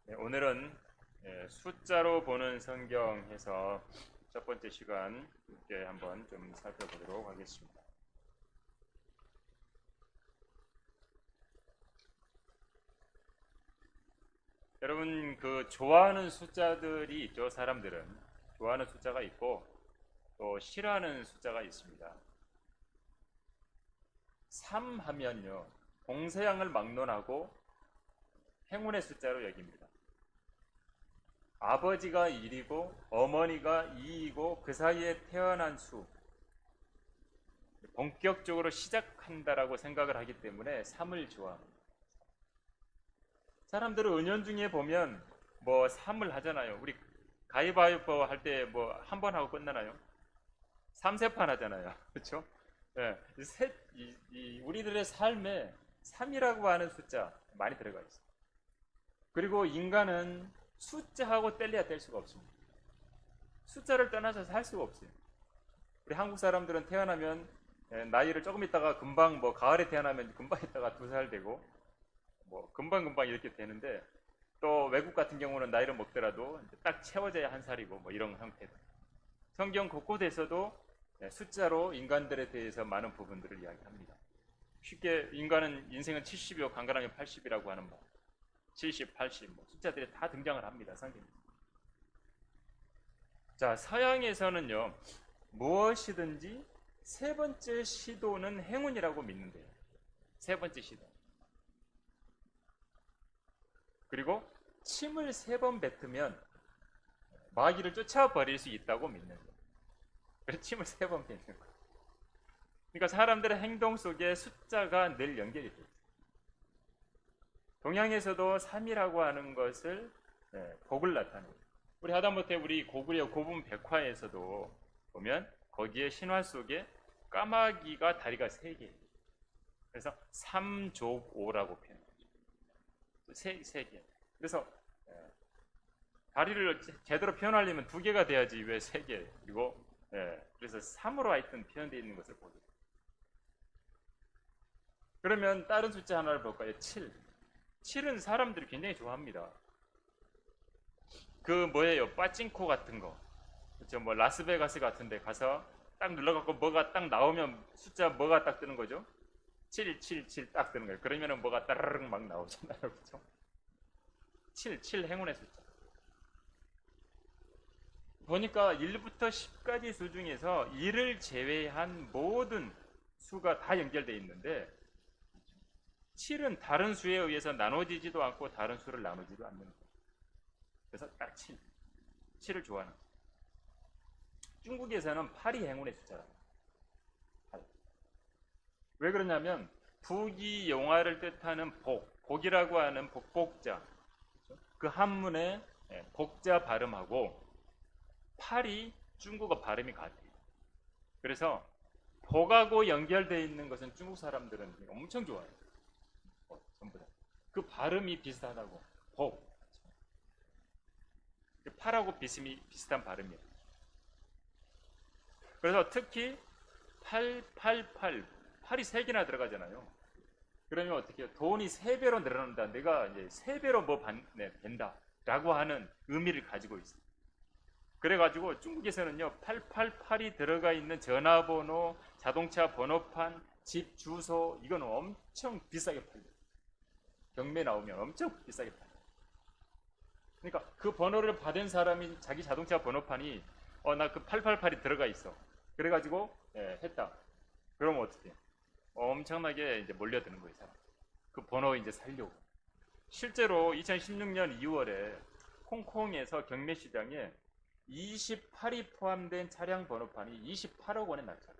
네, 오늘은 숫자로 보는 성경에서 첫 번째 시간 함께 한번 좀 살펴보도록 하겠습니다. 여러분 좋아하는 숫자들이 있죠. 사람들은 좋아하는 숫자가 있고 또 싫어하는 숫자가 있습니다. 3 하면요, 공서양을 막론하고 행운의 숫자로 여깁니다. 아버지가 1이고 어머니가 2이고 그 사이에 태어난 수, 본격적으로 시작한다라고 생각을 하기 때문에 3을 좋아합니다. 사람들은 은연중에 보면 뭐 3을 하잖아요. 우리 가위바위보 할 때 뭐 한 번 하고 끝나나요? 3세판 하잖아요. 그렇죠? 예, 우리들의 삶에 3이라고 하는 숫자 많이 들어가 있어요. 그리고 인간은 숫자하고 뗄래야 뗄 수가 없습니다. 숫자를 떠나서 살 수가 없어요. 우리 한국 사람들은 태어나면 나이를 조금 있다가 금방 뭐 가을에 태어나면 금방 있다가 2살 되고 뭐 금방금방 이렇게 되는데, 또 외국 같은 경우는 나이를 먹더라도 딱 채워져야 1살이고 뭐 이런 형태다. 성경 곳곳에서도 숫자로 인간들에 대해서 많은 부분들을 이야기합니다. 쉽게 인간은 인생은 70이요 간간하면 80이라고 하는 말, 70, 80 뭐 숫자들이 다 등장을 합니다. 성경에. 자, 서양에서는요, 무엇이든지 세 번째 시도는 행운이라고 믿는데요. 세 번째 시도. 그리고 침을 3번 뱉으면 마귀를 쫓아버릴 수 있다고 믿는 거예요. 그래서 침을 3번 뱉는 거예요. 그러니까 사람들의 행동 속에 숫자가 늘 연결이 돼요. 동양에서도 3이라고 하는 것을 복을 나타내요. 우리 하다못해 우리 고구려 고분 백화에서도 보면 거기에 신화 속에 까마귀가 다리가 3개. 그래서 3족오라고 표현해요. 세 개. 그래서 다리를 제대로 표현하려면 2개가 돼야지 왜 3개. 그리고 그래서 3으로 하여튼 표현되어 있는 것을 보죠. 그러면 다른 숫자 하나를 볼까요? 7. 7은 사람들이 굉장히 좋아합니다. 그 뭐예요? 빠찡코 같은 거. 그렇죠? 뭐 라스베가스 같은 데 가서 딱 눌러갖고 뭐가 딱 나오면 숫자 뭐가 딱 뜨는 거죠? 777 딱 뜨는 거예요. 그러면은 뭐가 따르릉 막 나오잖아요. 그렇죠? 7 행운의 숫자. 보니까 1부터 10까지 수 중에서 1을 제외한 모든 수가 다 연결되어 있는데 7은 다른 수에 의해서 나눠지지도 않고 다른 수를 나누지도 않는 거예요. 그래서 딱 7. 7을 좋아하는 거예요. 중국에서는 8이 행운의 숫자라고. 8. 왜 그러냐면 부귀영화를 뜻하는 복이라고 하는 복복자, 그 한문에 복자 발음하고 8이 중국어 발음이 같아요. 그래서 복하고 연결되어 있는 것은 중국 사람들은 엄청 좋아해요. 전부 다. 그 발음이 비슷하다고. 복. 8하고 비슷한 발음이에요. 그래서 특히 888, 8이 3개나 들어가잖아요. 그러면 어떻게 해요? 돈이 3배로 늘어난다. 내가 이제 3배로 된다. 라고 하는 의미를 가지고 있어요. 그래가지고 중국에서는요, 888이 들어가 있는 전화번호, 자동차 번호판, 집 주소, 이건 엄청 비싸게 팔려요. 경매 나오면 엄청 비싸게 팔려요. 그러니까 그 번호를 받은 사람이 자기 자동차 번호판이 나 그 888이 들어가 있어. 그래가지고 했다. 그러면 어떻게 해? 엄청나게 이제 몰려드는 거예요, 사람. 그 번호 이제 살려고. 실제로 2016년 2월에 홍콩에서 경매 시장에 28이 포함된 차량 번호판이 28억 원에 낙찰.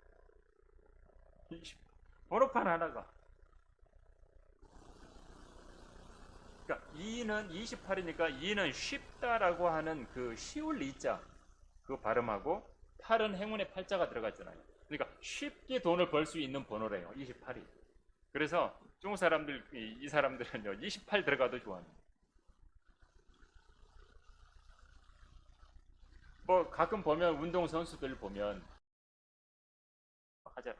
번호판 하나가. 그러니까 2는 28이니까 2는 쉽다라고 하는 그 쉬울 이자 그 발음하고 8은 행운의 팔자가 들어갔잖아요. 그러니까 쉽게 돈을 벌 수 있는 번호래요. 28이. 그래서 중국 사람들 이 사람들은요 28 들어가도 좋아합니다. 뭐 가끔 보면 운동 선수들 보면 하잖아.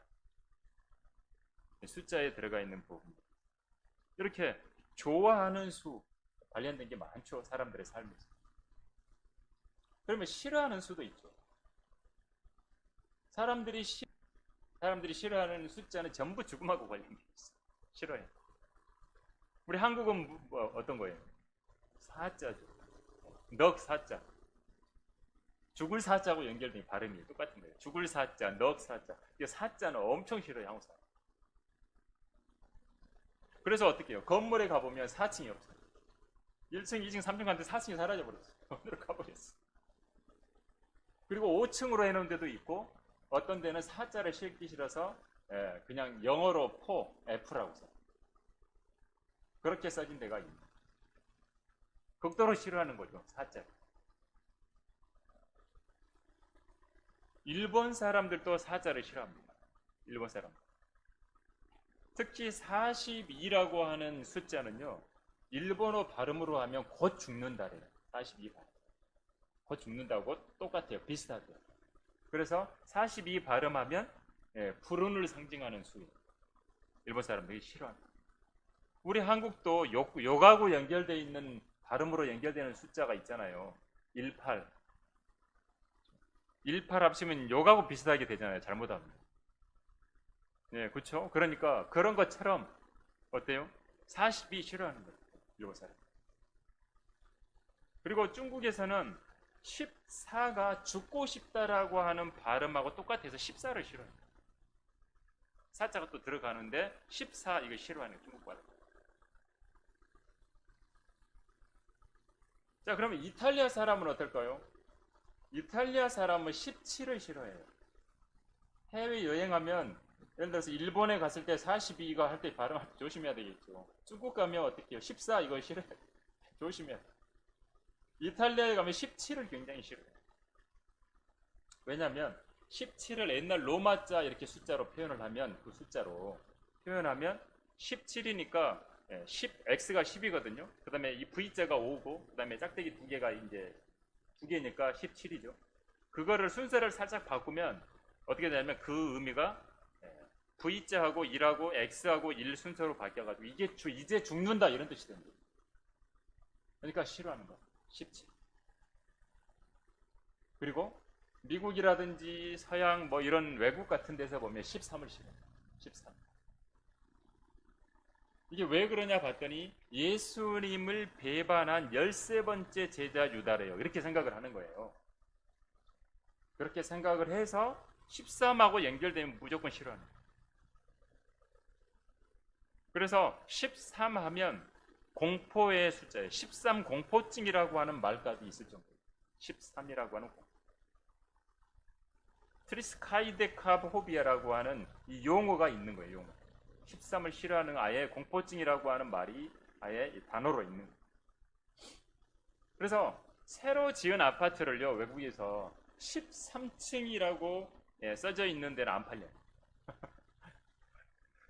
숫자에 들어가 있는 부분. 이렇게 좋아하는 수 관련된 게 많죠. 사람들의 삶에서. 그러면 싫어하는 수도 있죠. 사람들이 싫어하는 숫자는 전부 죽음하고 관련돼 있어. 싫어해. 우리 한국은 뭐 어떤 거예요? 사자죠. 넉 사자. 죽을 사자하고 연결된 발음이 똑같은 거예요. 죽을 사자, 넉 사자. 이 사자는 엄청 싫어요, 한국 사람. 그래서 어떻게 해요? 건물에 가보면 4층이 없어요. 1층, 2층, 3층 갔는데 4층이 사라져버렸어요. 어디로 가버렸어. 그리고 5층으로 해놓은 데도 있고 어떤 데는 사자를 싣기 싫어서 그냥 영어로 F라고 써요. 그렇게 써진 데가 있습니다. 극도로 싫어하는 거죠, 사자. 일본 사람들도 사자를 싫어합니다. 일본 사람. 특히 42라고 하는 숫자는요, 일본어 발음으로 하면 곧 죽는다래요. 42 발음. 곧 죽는다고 똑같아요. 비슷하대요. 그래서 42 발음하면 불운을 상징하는 수예요. 일본 사람들이 싫어합니다. 우리 한국도 욕하고 연결되어 있는 발음으로 연결되는 숫자가 있잖아요. 18. 18 합치면 욕하고 비슷하게 되잖아요. 잘못하면. 네, 그렇죠. 그러니까 그런 것처럼 어때요? 42 싫어하는 거예요. 일본 사람. 그리고 중국에서는 14가 죽고 싶다라고 하는 발음하고 똑같아서 14를 싫어해요. 사자가 또 들어가는데 14 이거 싫어하는 중국 발음. 자, 그러면 이탈리아 사람은 어떨까요? 이탈리아 사람은 17을 싫어해요. 해외 여행하면 예를 들어서 일본에 갔을 때 42가 할 때 발음할 때 조심해야 되겠죠. 중국 가면 어떻게 해요? 14 이거 싫어해요. 조심해야 돼요. 이탈리아에 가면 17을 굉장히 싫어해요. 왜냐하면 17을 옛날 로마자 이렇게 숫자로 표현을 하면 그 숫자로 표현하면 17이니까 X가 10이거든요. 그 다음에 이 V자가 5고 그 다음에 짝대기 두 개가 이제 두 개니까 17이죠. 그거를 순서를 살짝 바꾸면 어떻게 되냐면 그 의미가 V자하고 1하고 X하고 1 순서로 바뀌어가지고 이게 이제 죽는다 이런 뜻이 됩니다. 그러니까 싫어하는 거. 17. 그리고 미국이라든지 서양 뭐 이런 외국 같은 데서 보면 13을 싫어해요. 13. 이게 왜 그러냐 봤더니 예수님을 배반한 13번째 제자 유다래요. 이렇게 생각을 하는 거예요. 그렇게 생각을 해서 13하고 연결되면 무조건 싫어하는 거예요. 그래서 13 하면 공포의 숫자예요. 13 공포증이라고 하는 말까지 있을 정도예요. 13이라고 하는 공포. 트리스카이데카호비아라고 하는 이 용어가 있는 거예요. 용어. 13을 싫어하는 아예 공포증이라고 하는 말이 아예 단어로 있는 거예요. 그래서 새로 지은 아파트를요, 외국에서 13층이라고 써져 있는 데는 안 팔려요.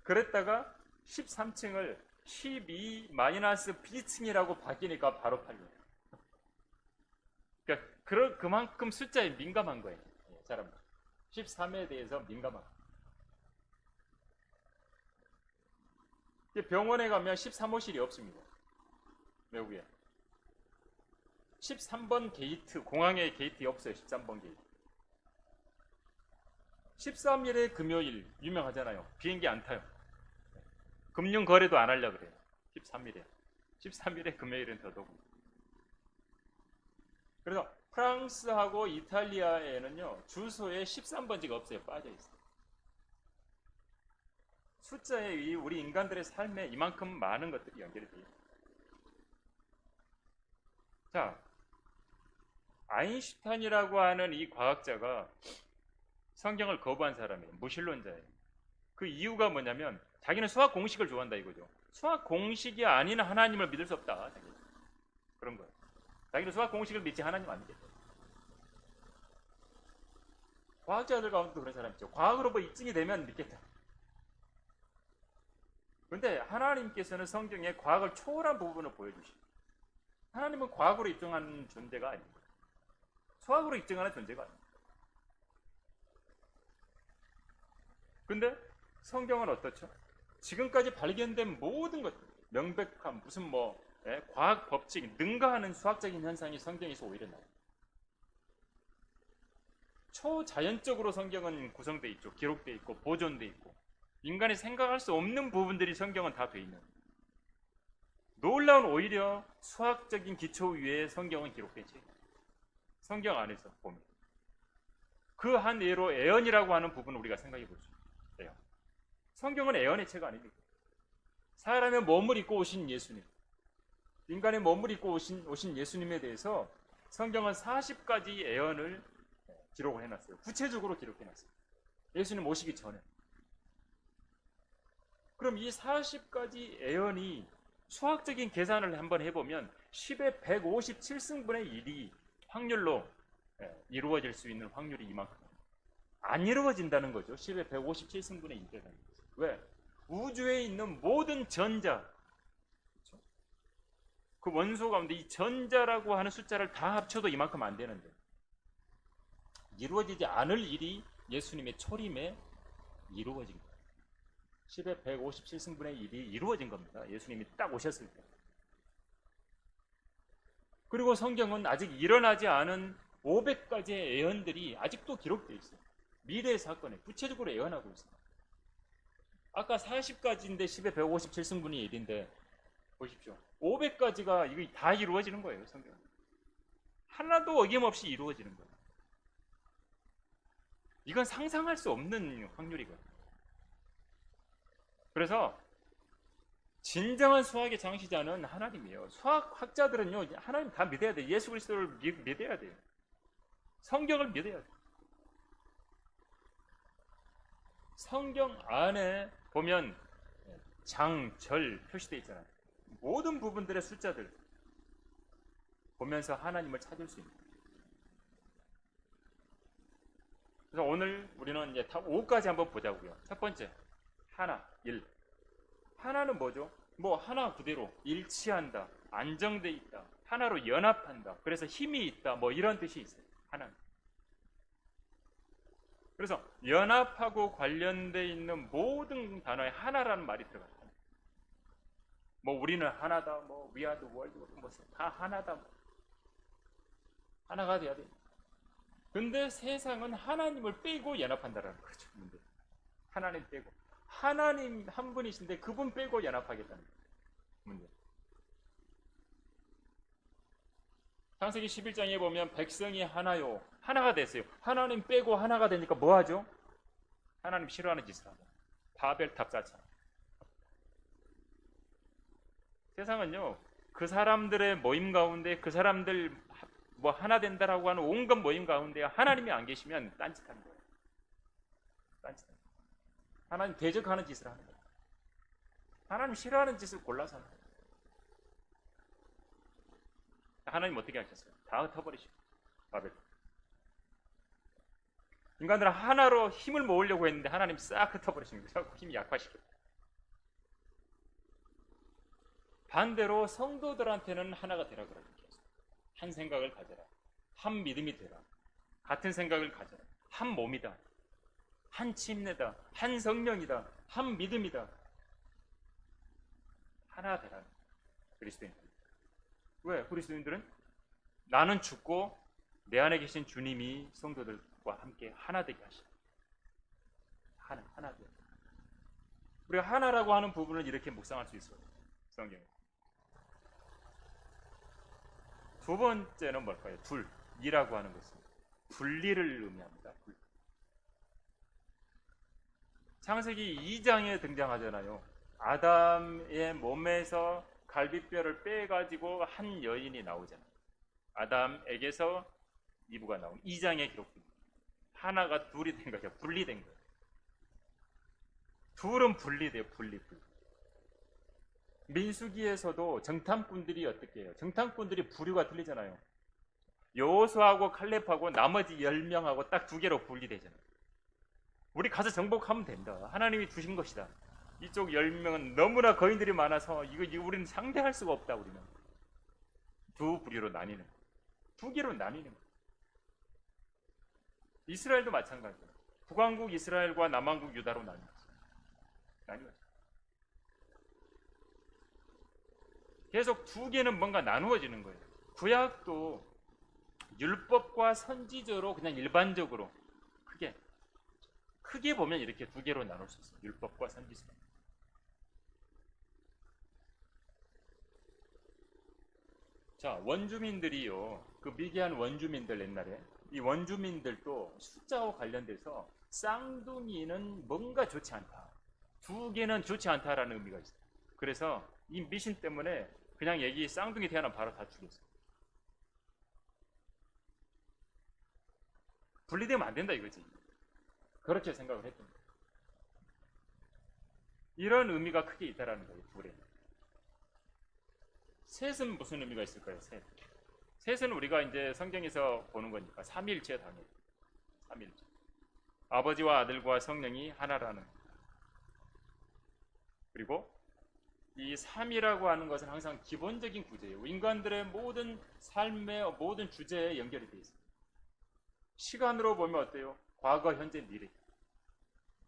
그랬다가 13층을 12-B층이라고 바뀌니까 바로 팔려요. 그러니까 그만큼 숫자에 민감한 거예요. 사람들. 13에 대해서 민감한 거예요. 병원에 가면 13호실이 없습니다. 외국에. 13번 게이트, 공항에 게이트 없어요. 13번 게이트. 13일에 금요일 유명하잖아요. 비행기 안 타요. 금융 거래도 안 하려고 그래요. 13일에. 13일에 금요일은 더더욱. 그래서 프랑스하고 이탈리아에는요, 주소에 13번지가 없어요. 빠져 있어요. 숫자에 우리 인간들의 삶에 이만큼 많은 것들이 연결이 돼요. 자, 아인슈타인이라고 하는 이 과학자가 성경을 거부한 사람이에요. 무신론자예요. 그 이유가 뭐냐면 자기는 수학 공식을 좋아한다 이거죠. 수학 공식이 아닌 하나님을 믿을 수 없다. 자기는. 그런 거예요. 자기는 수학 공식을 믿지 하나님 안 믿겠다. 과학자들 가운데도 그런 사람 있죠. 과학으로 뭐 입증이 되면 믿겠다. 그런데 하나님께서는 성경에 과학을 초월한 부분을 보여주십니다. 하나님은 과학으로 입증하는 존재가 아닙니다. 수학으로 입증하는 존재가 아닙니다. 근데 성경은 어떻죠? 지금까지 발견된 모든 것들, 명백한 무슨 뭐 과학 법칙, 능가하는 수학적인 현상이 성경에서 오히려 나와요. 초자연적으로 성경은 구성되어 있죠. 기록되어 있고 보존되어 있고 인간이 생각할 수 없는 부분들이 성경은 다 되어 있는 거예요. 놀라운 오히려 수학적인 기초 위에 성경은 기록되지. 성경 안에서 보면 그 한 예로 애언이라고 하는 부분을 우리가 생각해 보죠. 애언. 성경은 애언의 책 아닙니까? 사람의 몸을 입고 오신 예수님, 인간의 몸을 입고 오신 예수님에 대해서 성경은 40가지 애언을 기록을 해놨어요. 구체적으로 기록해놨어요. 예수님 오시기 전에. 그럼 이 40가지 애언이 수학적인 계산을 한번 해보면 10의 157승분의 1이 확률로 이루어질 수 있는 확률이 이만큼. 안 이루어진다는 거죠. 10의 157승분의 1이라는 거죠. 왜? 우주에 있는 모든 전자, 그렇죠? 그 원소 가운데 이 전자라고 하는 숫자를 다 합쳐도 이만큼 안 되는데 이루어지지 않을 일이 예수님의 초림에 이루어진 거예요. 10의 157승분의 1이 이루어진 겁니다. 예수님이 딱 오셨을 때. 그리고 성경은 아직 일어나지 않은 500가지의 예언들이 아직도 기록되어 있어요. 미래의 사건에 구체적으로 예언하고 있습니다. 아까 40가지인데 10의 157승분의 1인데 보십시오. 500가지가 이거 다 이루어지는 거예요. 성경은. 하나도 어김없이 이루어지는 거예요. 이건 상상할 수 없는 확률이거든요. 그래서 진정한 수학의 창시자는 하나님이에요. 수학학자들은요, 하나님 다 믿어야 돼요. 예수 그리스도를 믿어야 돼요. 성경을 믿어야 돼요. 성경 안에 보면 장, 절 표시되어 있잖아요. 모든 부분들의 숫자들 보면서 하나님을 찾을 수 있는. 그래서 오늘 우리는 이제 5까지 한번 보자고요. 첫 번째, 하나, 일. 하나는 뭐죠? 뭐 하나 그대로 일치한다, 안정돼 있다, 하나로 연합한다. 그래서 힘이 있다, 뭐 이런 뜻이 있어요. 하나. 그래서 연합하고 관련돼 있는 모든 단어에 하나라는 말이 들어가요. 뭐 우리는 하나다, 뭐 we are the world, 뭐 다 하나다, 하나가 돼야 돼. 근데 세상은 하나님을 빼고 연합한다라는 거죠. 문제. 하나님 빼고. 하나님 한 분이신데 그분 빼고 연합하겠다는 문제. 창세기 11장에 보면 백성이 하나요. 하나가 됐어요. 하나님 빼고 하나가 되니까 뭐 하죠? 하나님 싫어하는 짓을 하죠. 바벨탑 쌓잖아. 세상은요. 그 사람들의 모임 가운데 그 사람들 뭐 하나 된다라고 하는 온갖 모임 가운데 하나님이 안 계시면 딴짓하는 거예요. 딴짓하는 거예요. 하나님 대적하는 짓을 하는 거예요. 하나님 싫어하는 짓을 골라서 하는 거예요. 하나님 어떻게 하셨어요? 다 흩어버리시고 바벨. 인간들은 하나로 힘을 모으려고 했는데 하나님 싹 흩어버리시는 거예요. 힘이 약화시켜요. 반대로 성도들한테는 하나가 되라 그러죠. 한 생각을 가져라. 한 믿음이 되라. 같은 생각을 가져라. 한 몸이다. 한 침례다. 한 성령이다. 한 믿음이다. 하나 되라. 그리스도인들. 왜? 그리스도인들은 나는 죽고 내 안에 계신 주님이 성도들과 함께 하나 되게 하시다. 하나 되게. 우리가 하나라고 하는 부분을 이렇게 묵상할 수 있어요. 성경에. 두 번째는 뭘까요? 이라고 하는 것은 분리를 의미합니다. 창세기 2장에 등장하잖아요. 아담의 몸에서 갈비뼈를 빼가지고 한 여인이 나오잖아요. 아담에게서 이브가 나온 2장에 기록됩니다. 하나가 둘이 된 거죠. 분리된 거예요. 둘은 분리돼요. 분리. 민수기에서도 정탐꾼들이 어떻게 해요? 정탐꾼들이 부류가 틀리잖아요. 여호수아하고 칼렙하고 나머지 10명하고 딱 두 개로 분리되잖아요. 우리 가서 정복하면 된다. 하나님이 주신 것이다. 이쪽 10명은 너무나 거인들이 많아서 이거 우리는 상대할 수가 없다. 우리는 두 부류로 나뉘는 거예요. 두 개로 나뉘는 거예요. 이스라엘도 마찬가지예요. 북왕국 이스라엘과 남왕국 유다로 나뉘었어요. 계속 두 개는 뭔가 나누어지는 거예요. 구약도 율법과 선지자로 그냥 일반적으로 크게 보면 이렇게 두 개로 나눌 수 있어요. 율법과 선지자. 자, 원주민들이요. 그 미개한 원주민들 옛날에 이 원주민들도 숫자와 관련돼서 쌍둥이는 뭔가 좋지 않다. 두 개는 좋지 않다라는 의미가 있어요. 그래서 이 미신 때문에 그냥 얘기 쌍둥이 태어나면 바로 다 죽였어요. 분리되면 안 된다 이거지. 그렇게 생각을 했던 거예요. 이런 의미가 크게 있다라는 거예요. 둘에. 셋은 무슨 의미가 있을까요? 셋. 셋은 우리가 이제 성경에서 보는 거니까 삼위일체 당연히. 삼위일체. 아버지와 아들과 성령이 하나라는. 그리고 이 삼이라고 하는 것은 항상 기본적인 구조예요. 인간들의 모든 삶의 모든 주제에 연결이 되어 있습니다. 시간으로 보면 어때요? 과거, 현재, 미래.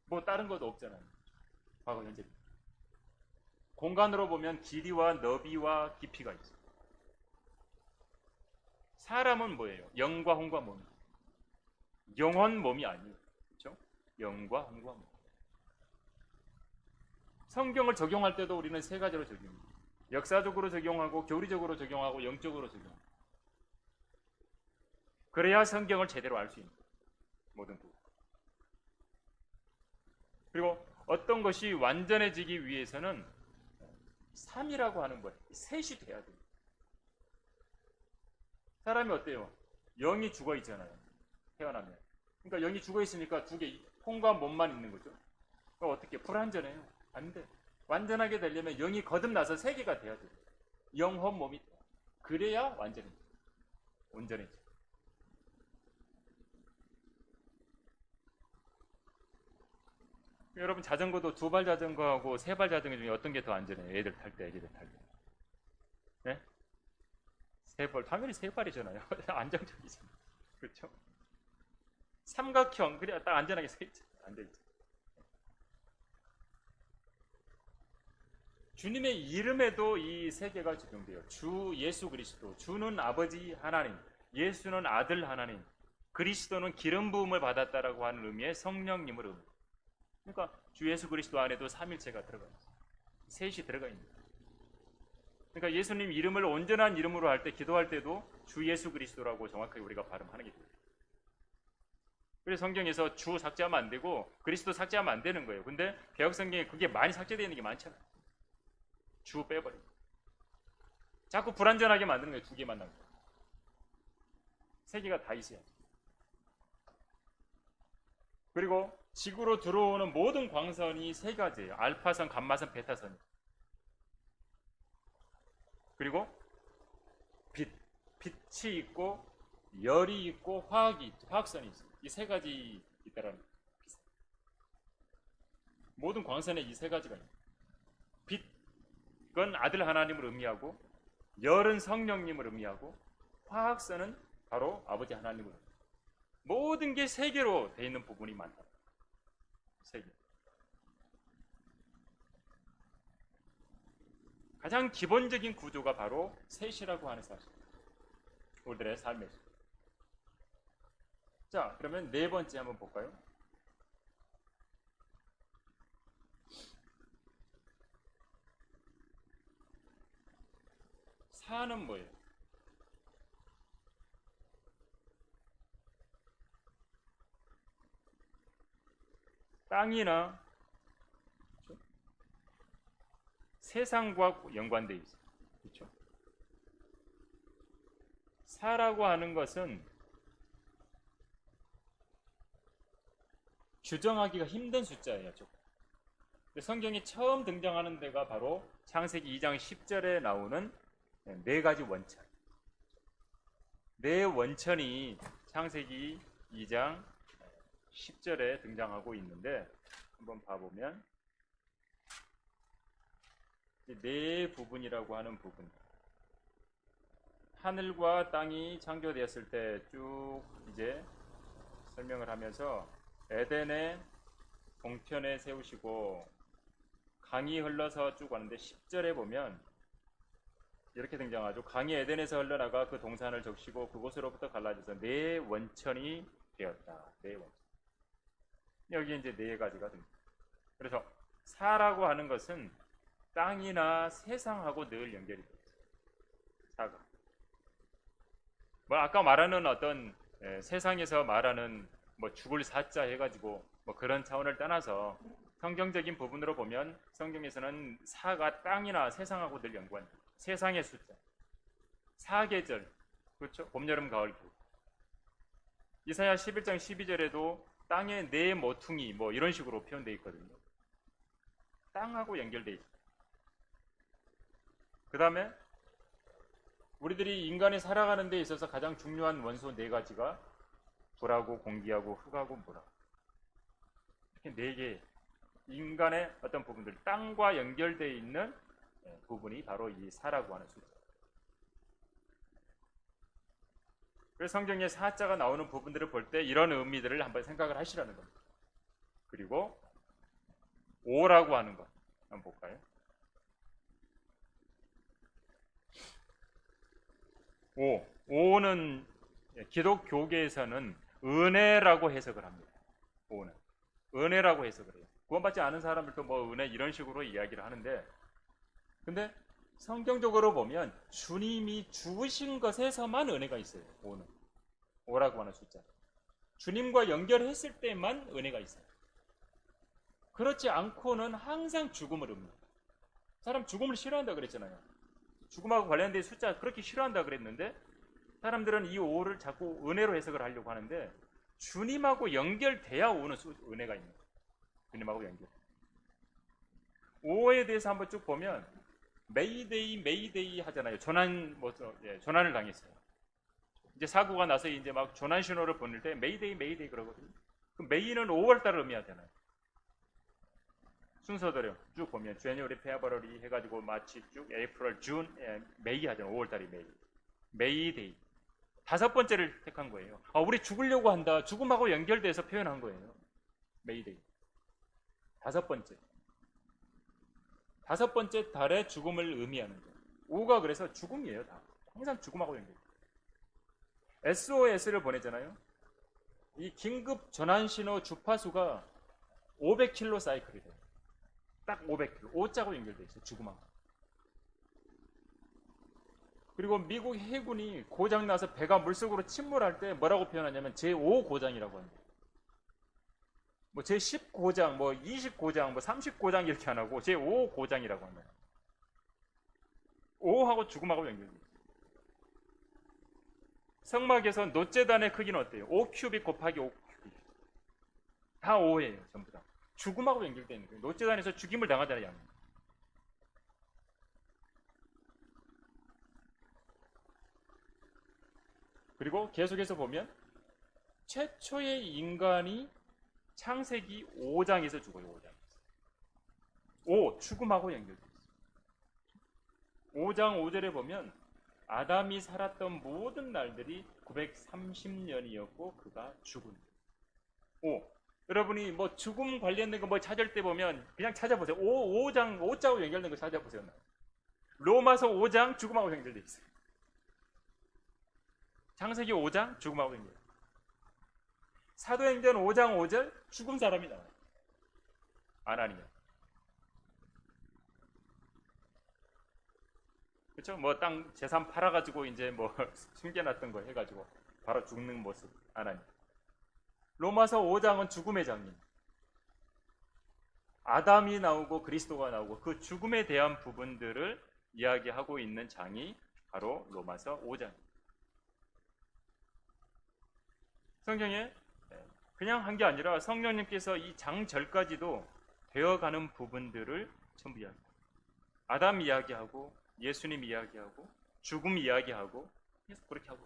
뭐 다른 것도 없잖아요. 과거, 현재, 미래. 공간으로 보면 길이와 너비와 깊이가 있어요. 사람은 뭐예요? 영과 혼과 몸. 영혼 몸이 아니에요. 그렇죠? 영과 혼과 몸. 성경을 적용할 때도 우리는 세 가지로 적용해요. 역사적으로 적용하고 교리적으로 적용하고 영적으로 적용하고. 그래야 성경을 제대로 알 수 있는 거예요. 모든 부분. 그리고 어떤 것이 완전해지기 위해서는 3이라고 하는 것, 셋이 돼야 돼요. 사람이 어때요? 영이 죽어 있잖아요. 태어나면. 그러니까 영이 죽어 있으니까 두 개, 혼과 몸만 있는 거죠. 그러니까 어떻게 불완전해요? 안 돼. 완전하게 되려면 영이 거듭나서 세 개가 돼야 돼요. 영혼 몸이 그래야 완전해져. 온전해져. 여러분 자전거도 두 발 자전거하고 세 발 자전거 중에 어떤 게 더 안전해요? 애들 탈 때, 애기들 탈 때. 네? 세 발, 당연히 세 발이잖아요. 안정적이잖아요. 그렇죠? 삼각형, 그래야 딱 안전하게 서 있죠. 앉아있죠. 주님의 이름에도 이 세 개가 적용돼요. 주 예수 그리스도. 주는 아버지 하나님, 예수는 아들 하나님, 그리스도는 기름 부음을 받았다라고 하는 의미의 성령님을 의미. 그러니까 주 예수 그리스도 안에도 삼일체가 들어가 있어요. 셋이 들어가 있는 거예요. 그러니까 예수님 이름을 온전한 이름으로 할 때 기도할 때도 주 예수 그리스도라고 정확하게 우리가 발음하는 게 돼요. 그래서 성경에서 주 삭제하면 안 되고 그리스도 삭제하면 안 되는 거예요. 근데 개혁 성경에 그게 많이 삭제되는 게 많잖아요. 주 빼버리고 자꾸 불완전하게 만드는 거예요. 두 개만 남고 세 개가 다 있어야 돼요. 그리고 지구로 들어오는 모든 광선이 세 가지예요. 알파선, 감마선, 베타선. 그리고 빛이 있고 열이 있고 화학선이 있어요. 이 세 가지 있다라는 거예요. 모든 광선에 이 세 가지가 있어요. 빛은 아들 하나님을 의미하고 열은 성령님을 의미하고 화학선은 바로 아버지 하나님을 의미합니다. 모든 게 세 개로 되어 있는 부분이 많다. 세 개. 가장 기본적인 구조가 바로 셋이라고 하는 사실. 우리들의 삶에서. 자, 그러면 네 번째 한번 볼까요? 사는 뭐예요? 땅이나 그렇죠? 세상과 연관되어 있어요. 그렇죠? 사라고 하는 것은 규정하기가 힘든 숫자예요. 성경이 처음 등장하는 데가 바로 창세기 2장 10절에 나오는 네 가지 원천. 네 원천이 창세기 2장 10절에 등장하고 있는데 한번 봐보면 네 부분이라고 하는 부분. 하늘과 땅이 창조되었을 때 쭉 이제 설명을 하면서 에덴의 동편에 세우시고 강이 흘러서 쭉 왔는데 10절에 보면 이렇게 등장하죠. 강이 에덴에서 흘러나가 그 동산을 적시고 그곳으로부터 갈라져서 네 원천이 되었다. 네 원천. 여기 이제 네 가지가 됩니다. 그래서 사라고 하는 것은 땅이나 세상하고 늘 연결이 돼요. 사가. 뭐 아까 말하는 어떤 세상에서 말하는 뭐 죽을 사자 해가지고 뭐 그런 차원을 떠나서 성경적인 부분으로 보면 성경에서는 사가 땅이나 세상하고 늘 연관. 세상의 숫자, 사계절, 그렇죠? 봄, 여름, 가을, 겨울. 이사야 11장 12절에도 땅의 네 모퉁이 뭐 이런 식으로 표현되어 있거든요. 땅하고 연결되어 있어요. 그 다음에 우리들이 인간이 살아가는 데 있어서 가장 중요한 원소 네 가지가 불하고 공기하고 흙하고 물하고 이렇게 네 개 인간의 어떤 부분들 땅과 연결되어 있는 부분이 바로 이 사라고 하는 숫자. 그래서 성경에 사자가 나오는 부분들을 볼 때 이런 의미들을 한번 생각을 하시라는 겁니다. 그리고 오라고 하는 것 한번 볼까요? 오는 기독교계에서는 은혜라고 해석을 합니다. 오는 은혜라고 해석을 해요. 구원받지 않은 사람들도 뭐 은혜 이런 식으로 이야기를 하는데, 근데 성경적으로 보면 주님이 죽으신 것에서만 은혜가 있어요. 오라고 하는 숫자. 주님과 연결했을 때만 은혜가 있어요. 그렇지 않고는 항상 죽음을 읍니다. 사람 죽음을 싫어한다 그랬잖아요. 죽음하고 관련된 숫자 그렇게 싫어한다 그랬는데 사람들은 이 오를 자꾸 은혜로 해석을 하려고 하는데 주님하고 연결돼야 오는 은혜가 있는 거예요. 주님하고 연결. 오에 대해서 한번 쭉 보면 메이데이 하잖아요. 조난을 당했어요. 이제 사고가 나서 이제 막 조난 신호를 보낼 때 메이데이 그러거든요. 그 메이는 5월달을 의미하잖아요. 순서대로 쭉 보면 제뉴어리, 페브러리 해가지고 마치 쭉 에이프럴, 준, 메이 하잖아요. 5월달이 메이데이. 5번째를 택한 거예요. 우리 죽으려고 한다. 죽음하고 연결돼서 표현한 거예요. 메이데이. 5번째. 5번째 달에 죽음을 의미하는 거예요. 5가 그래서 죽음이에요. 다. 항상 죽음하고 연결. SOS를 보내잖아요. 이 긴급 전환 신호 주파수가 500킬로 사이클이 돼요. 딱 500킬로. 5자고 연결돼 있어요. 죽음하고. 그리고 미국 해군이 고장나서 배가 물속으로 침몰할 때 뭐라고 표현하냐면 제5고장이라고 합니다. 뭐 제10고장, 뭐 20고장, 뭐 30고장 이렇게 안 하고 제5고장이라고 합니다. 5하고 죽음하고 연결돼 있어요. 성막에서 노제단의 크기는 어때요? 5큐빅 곱하기 5큐빅. 다 5예요. 전부 다. 죽음하고 연결되어 있는 거예요. 노제단에서 죽임을 당하잖아요. 그리고 계속해서 보면 최초의 인간이 창세기 5장에서 죽어요. 5장에서. 죽음하고 연결되어 있어요. 5장 5절에 보면 아담이 살았던 모든 날들이 930년이었고 그가 죽은. 여러분이 뭐 죽음 관련된 거 뭐 찾을 때 보면 그냥 찾아보세요. 5장 5자하고 연결된 거 찾아보세요. 로마서 5장 죽음하고 연결되어 있어요. 창세기 5장 죽음하고 연결. 사도행전 5장 5절 죽은 사람이 나와요. 아나니아. 그렇죠? 뭐 땅 재산 팔아가지고 이제 뭐 숨겨놨던 거 해가지고 바로 죽는 모습 아나니아. 로마서 5장은 죽음의 장면. 아담이 나오고 그리스도가 나오고 그 죽음에 대한 부분들을 이야기하고 있는 장이 바로 로마서 5장. 성경에 그냥 한 게 아니라 성령님께서 이 장절까지도 되어가는 부분들을 전부 이야기합니다. 아담 이야기하고 예수님 이야기하고 죽음 이야기하고 계속 그렇게 하고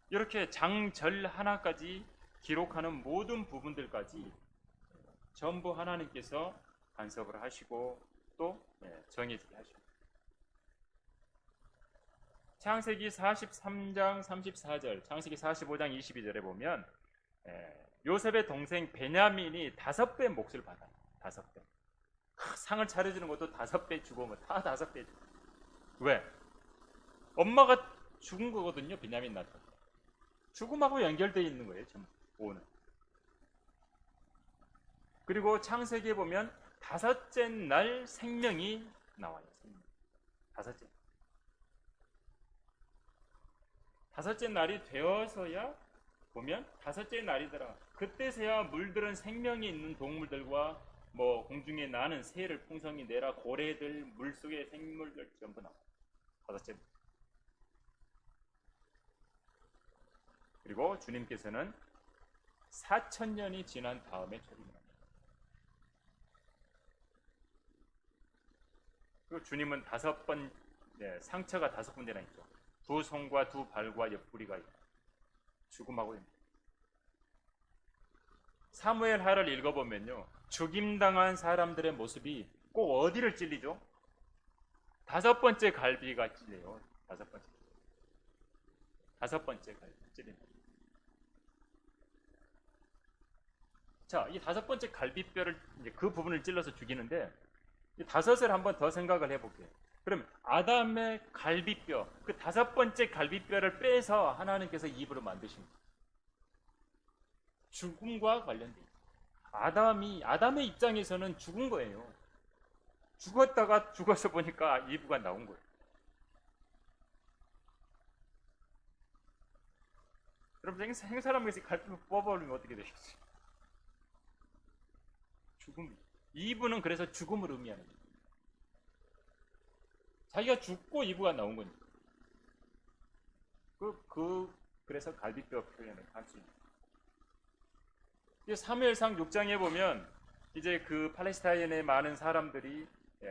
이렇게 장절 하나까지 기록하는 모든 부분들까지 전부 하나님께서 간섭을 하시고 또 정해지게 하시고 창세기 43장 34절, 창세기 45장 22절에 보면 요셉의 동생 베냐민이 5배 몫을 받아요. 5배. 상을 차려주는 것도 5배 주고 뭐 다 5배 주고. 왜? 엄마가 죽은 거거든요. 베냐민 나타. 죽음하고 연결되어 있는 거예요. 전부 오는. 그리고 창세기에 보면 5째 날 생명이 나와요. 생명. 5째. 5째 날이 되어서야 보면 5째 날이더라. 그때서야 물들은 생명이 있는 동물들과 뭐 공중에 나는 새를 풍성히 내라 고래들 물속의 생물들 전부 나와. 5째. 그리고 주님께서는 4,000년이 지난 다음에 초림합니다. 그리고 주님은 5번 상처가 5군데나 있죠. 2 손과 2 발과 옆구리가 있고 죽음하고 있습니다. 사무엘 하를 읽어보면요, 죽임당한 사람들의 모습이 꼭 어디를 찔리죠? 5번째 갈비가 찔려요. 5번째. 5번째 갈비 찔립니다. 자, 이 5번째 갈비뼈를 이제 그 부분을 찔러서 죽이는데 이 5을 한번 더 생각을 해볼게요. 그럼 아담의 갈비뼈, 그 5번째 갈비뼈를 빼서 하나님께서 입으로 만드십니다. 죽음과 관련돼 있어요. 아담의 입장에서는 죽은 거예요. 죽었다가 죽어서 보니까 이브가 나온 거예요. 여러분, 생사람에서 갈비뼈 뽑아버리면 어떻게 되겠어요? 죽음. 이브는 그래서 죽음을 의미하는 거예요. 자기가 죽고 이브가 나온 거니까. 그래서 갈비뼈 표현을 할 수 있는. 사무엘상 6장에 보면 이제 그 팔레스타인의 많은 사람들이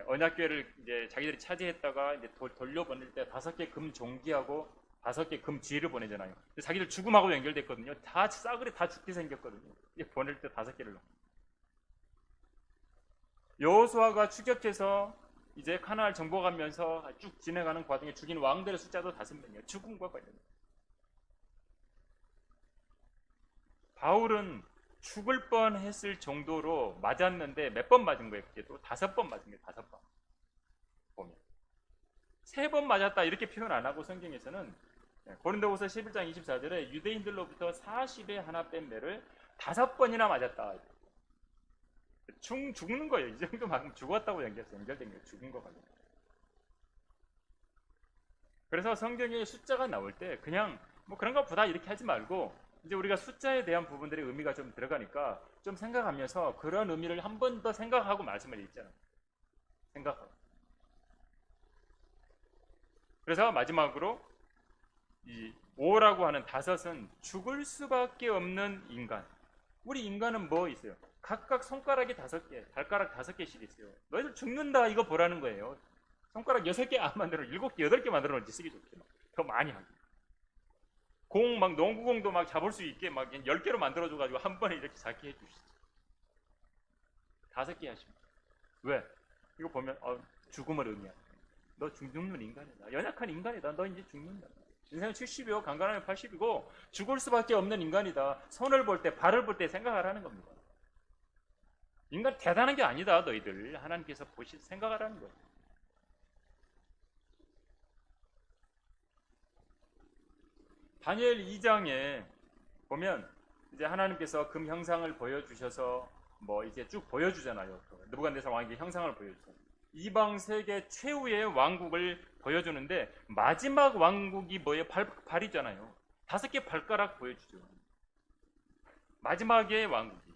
언약궤를 이제 자기들이 차지했다가 이제 돌려보낼 때 5개 금 종기하고 5개 금 쥐를 보내잖아요. 자기들 죽음하고 연결됐거든요. 다 싸그리 다 죽게 생겼거든요. 이제 보낼 때 5개를 넣어. 여호수아가 추격해서 이제 카나안을 정복하면서 쭉 진행하는 과정에 죽인 왕들의 숫자도 5명이에요. 죽음과 관련돼요. 바울은 죽을 뻔했을 정도로 맞았는데 몇 번 맞은 거예요? 그게 또 5번 맞은 거예요. 5번. 보면 3번 맞았다 이렇게 표현 안 하고 성경에서는 고린도후서 11장 24절에 유대인들로부터 40에 하나 뺀 매를 5번이나 맞았다. 죽는 거예요. 이 정도만큼 죽었다고 연결된 거예요. 죽은 거 말이에요. 그래서 성경에 숫자가 나올 때 그냥 뭐 그런 거 보다 이렇게 하지 말고 이제 우리가 숫자에 대한 부분들의 의미가 좀 들어가니까 좀 생각하면서 그런 의미를 한 번 더 생각하고 말씀을 읽잖아요. 생각하고. 그래서 마지막으로 이 5라고 하는 5은 죽을 수밖에 없는 인간. 우리 인간은 뭐 있어요? 각각 손가락이 5개, 발가락 5개씩 있어요. 너희들 죽는다 이거 보라는 거예요. 손가락 6개 안 만들어 7개, 8개 만들어 놓지 쓰기 좋게 더 많이 하게. 공 막 농구공도 막 잡을 수 있게 막 10개로 만들어 줘 가지고 한 번에 이렇게 잡게 해 주시죠. 5개 하십니다. 왜? 이거 보면 죽음을 의미하는 거예요. 너 죽는 인간이다. 연약한 인간이다. 너 이제 죽는다. 인생은 70이고 강간하면 80이고 죽을 수밖에 없는 인간이다. 손을 볼 때, 발을 볼 때 생각하라는 겁니다. 인간 대단한 게 아니다. 너희들 하나님께서 생각하라는 거예요. 다니엘 2장에 보면 이제 하나님께서 금 형상을 보여주셔서 뭐 이제 쭉 보여주잖아요. 느부갓네살 왕에게 형상을 보여주잖아요. 이방 세계 최후의 왕국을 보여주는데 마지막 왕국이 뭐예요? 발이잖아요. 5개 발가락 보여주죠. 마지막의 왕국이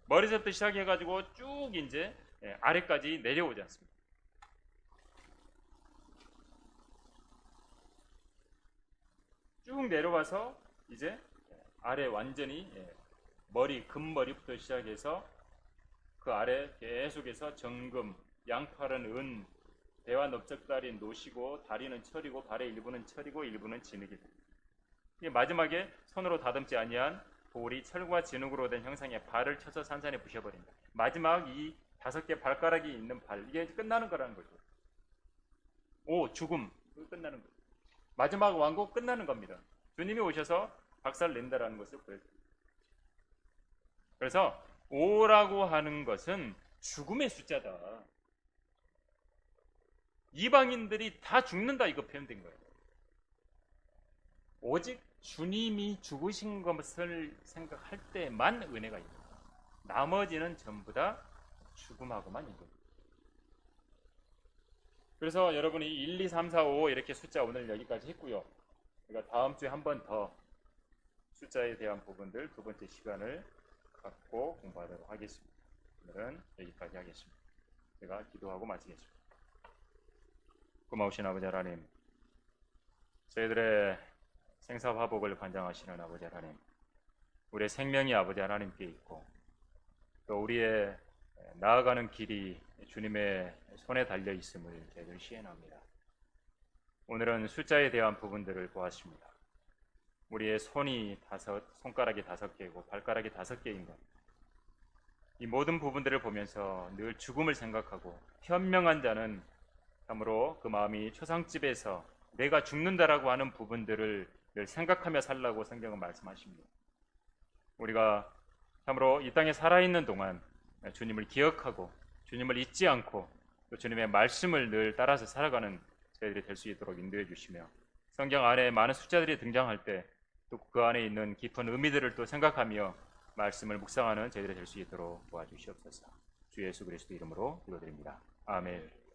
머리부터 시작해가지고 쭉 이제 아래까지 내려오지 않습니다. 쭉 내려와서 이제 아래 완전히 금머리부터 시작해서 그 아래 계속해서 정금, 양팔은 은, 배와 넓적다리 노시고 다리는 철이고 발의 일부는 철이고 일부는 진흙이다. 마지막에 손으로 다듬지 아니한 돌이 철과 진흙으로 된 형상의 발을 쳐서 산산에 부셔버린다. 마지막 이 5개 발가락이 있는 발, 이게 끝나는 거라는 거죠. 죽음, 끝나는 거죠. 마지막 왕국 끝나는 겁니다. 주님이 오셔서 박살 낸다라는 것을 보여줍니다. 그래서 5라고 하는 것은 죽음의 숫자다. 이방인들이 다 죽는다 이거 표현된 거예요. 오직 주님이 죽으신 것을 생각할 때만 은혜가 있다. 나머지는 전부 다 죽음하고만 있는. 그래서 여러분이 1, 2, 3, 4, 5 이렇게 숫자 오늘 여기까지 했고요. 우리가 다음 주에 한 번 더 숫자에 대한 부분들 두 번째 시간을 갖고 공부하도록 하겠습니다. 오늘은 여기까지 하겠습니다. 제가 기도하고 마치겠습니다. 고마우신 아버지 하나님, 저희들의 생사화복을 관장하시는 아버지 하나님, 우리의 생명이 아버지 하나님께 있고 또 우리의 나아가는 길이 주님의 손에 달려 있음을 저희들 시인합니다. 오늘은 숫자에 대한 부분들을 보았습니다. 우리의 손가락이 5개고 발가락이 5개인 것. 이 모든 부분들을 보면서 늘 죽음을 생각하고 현명한 자는 참으로 그 마음이 초상집에서 내가 죽는다라고 하는 부분들을 늘 생각하며 살라고 성경은 말씀하십니다. 우리가 참으로 이 땅에 살아있는 동안 주님을 기억하고 주님을 잊지 않고 또 주님의 말씀을 늘 따라서 살아가는 저희들이 될 수 있도록 인도해 주시며 성경 안에 많은 숫자들이 등장할 때 또 그 안에 있는 깊은 의미들을 또 생각하며 말씀을 묵상하는 저희들이 될 수 있도록 도와주시옵소서. 주 예수 그리스도 이름으로 기도드립니다. 아멘.